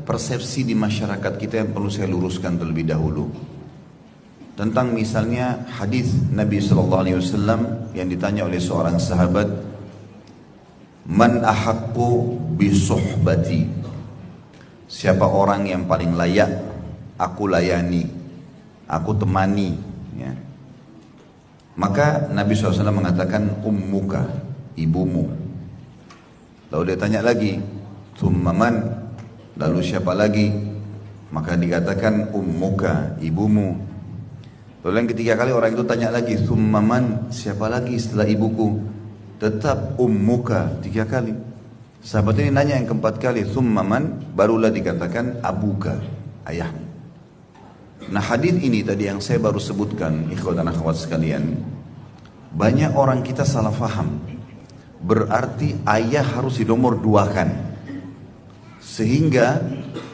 persepsi di masyarakat kita yang perlu saya luruskan terlebih dahulu. Tentang misalnya hadis Nabi SAW yang ditanya oleh seorang sahabat, Man ahaqqu bisuhbati, siapa orang yang paling layak aku layani, aku temani, ya. Maka Nabi SAW mengatakan ummuka, ibumu. Lalu dia tanya lagi, thumma man, lalu siapa lagi? Maka dikatakan ummuka, ibumu. Lalu yang ketiga kali orang itu tanya lagi, thumma man, siapa lagi setelah ibuku? Tetap ummuka, 3 kali. Sahabat ini nanya yang keempat kali, thumma man, barulah dikatakan abuka, ayahmu. Nah hadis ini tadi yang saya baru sebutkan, ikhwan dan akhwat sekalian, banyak orang kita salah faham. Berarti ayah harus dinomor 2-kan, sehingga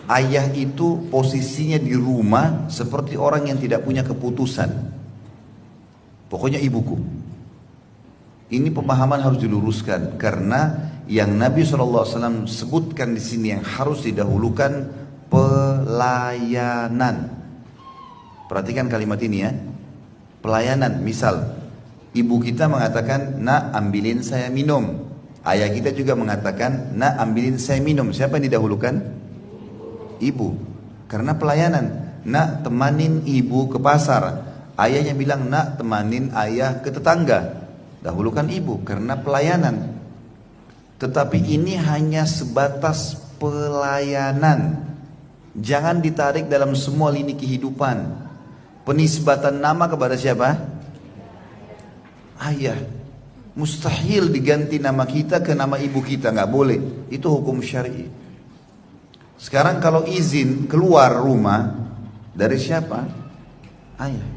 ayah itu posisinya di rumah seperti orang yang tidak punya keputusan. Pokoknya ibuku. Ini pemahaman harus diluruskan, karena yang Nabi SAW sebutkan di sini yang harus didahulukan pelayanan. Perhatikan kalimat ini ya, pelayanan. Misal ibu kita mengatakan, nak ambilin saya minum. Ayah kita juga mengatakan, nak ambilin saya minum. Siapa yang didahulukan? Ibu. Karena pelayanan. Nak temanin ibu ke pasar. Ayahnya bilang, nak temanin ayah ke tetangga. Dahulukan ibu karena pelayanan. Tetapi ini hanya sebatas pelayanan. Jangan ditarik dalam semua lini kehidupan. Penisbatan nama kepada siapa? Ayah. Mustahil diganti nama kita ke nama ibu kita, nggak boleh. Itu hukum syar'i. Sekarang kalau izin keluar rumah dari siapa? Ayah.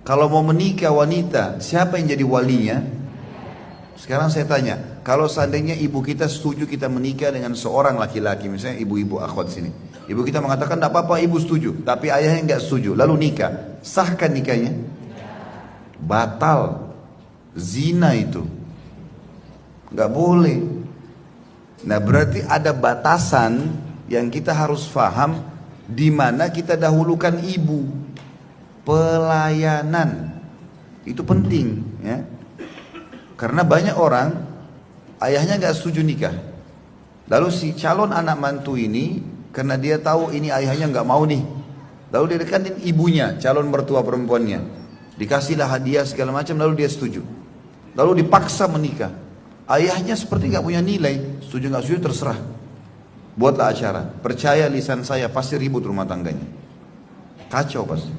Kalau mau menikah wanita, siapa yang jadi walinya? Sekarang saya tanya, kalau seandainya ibu kita setuju kita menikah dengan seorang laki-laki, misalnya ibu-ibu akhwat sini, ibu kita mengatakan tidak apa-apa, ibu setuju, tapi ayahnya nggak setuju, lalu nikah, sahkan nikahnya? Batal. Zina itu nggak boleh. Nah berarti ada batasan yang kita harus faham, di mana kita dahulukan ibu. Pelayanan itu penting ya, karena banyak orang ayahnya nggak setuju nikah, lalu si calon anak mantu ini karena dia tahu ini ayahnya nggak mau nih, lalu dia dekatin ibunya, calon mertua perempuannya, dikasihlah hadiah segala macam, lalu dia setuju. Lalu dipaksa menikah. Ayahnya seperti gak punya nilai. Setuju gak setuju terserah. Buatlah acara. Percaya lisan saya pasti ribut rumah tangganya. Kacau pasti.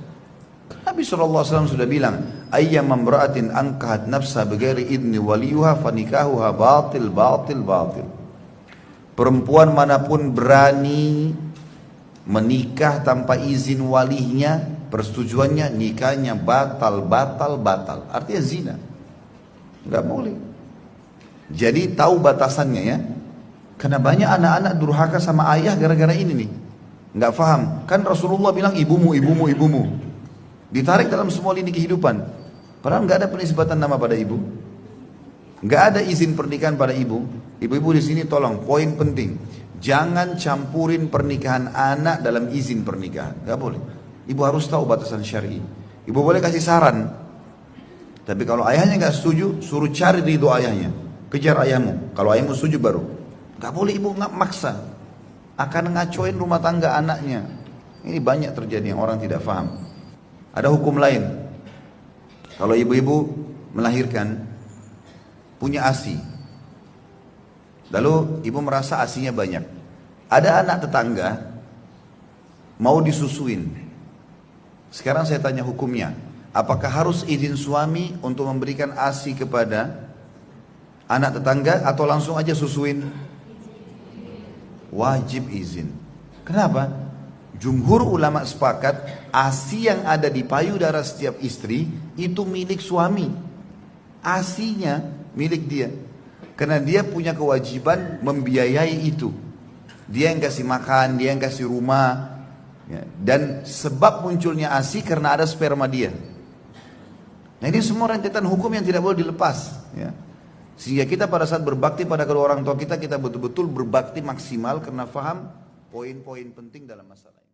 Nabi SAW sudah bilang, ayyam mamra'atin ankahat nafsa bighairi idni waliyuha fanikahuha batil batil batil. Perempuan manapun berani menikah tanpa izin walinya, persetujuannya, nikahnya batal batal batal. Artinya zina. Nggak boleh. Jadi tahu batasannya ya. Karena banyak anak-anak durhaka sama ayah gara-gara ini nih. Nggak paham. Kan Rasulullah bilang ibumu, ibumu, ibumu. Ditarik dalam semua lini kehidupan. Padahal nggak ada penisbatan nama pada ibu. Nggak ada izin pernikahan pada ibu. Ibu-ibu di sini tolong, poin penting. Jangan campurin pernikahan anak dalam izin pernikahan. Nggak boleh. Ibu harus tahu batasan syar'i. Ibu boleh kasih saran. Tapi kalau ayahnya nggak setuju, suruh cari ridho ayahnya, kejar ayahmu. Kalau ayahmu setuju baru. Nggak boleh ibu nggak maksa, akan ngacoin rumah tangga anaknya. Ini banyak terjadi yang orang tidak paham. Ada hukum lain. Kalau ibu-ibu melahirkan, punya ASI, lalu ibu merasa ASInya banyak. Ada anak tetangga mau disusuin. Sekarang saya tanya hukumnya. Apakah harus izin suami untuk memberikan ASI kepada anak tetangga atau langsung aja susuin? Wajib izin. Kenapa? Jumhur ulama sepakat ASI yang ada di payudara setiap istri itu milik suami. ASI-nya milik dia. Karena dia punya kewajiban membiayai itu. Dia yang kasih makan, dia yang kasih rumah. Ya. Dan sebab munculnya ASI karena ada sperma dia. Nah ini semua rentetan hukum yang tidak boleh dilepas ya. Sehingga kita pada saat berbakti pada kedua orang tua kita, kita betul-betul berbakti maksimal karena faham poin-poin penting dalam masalah ini.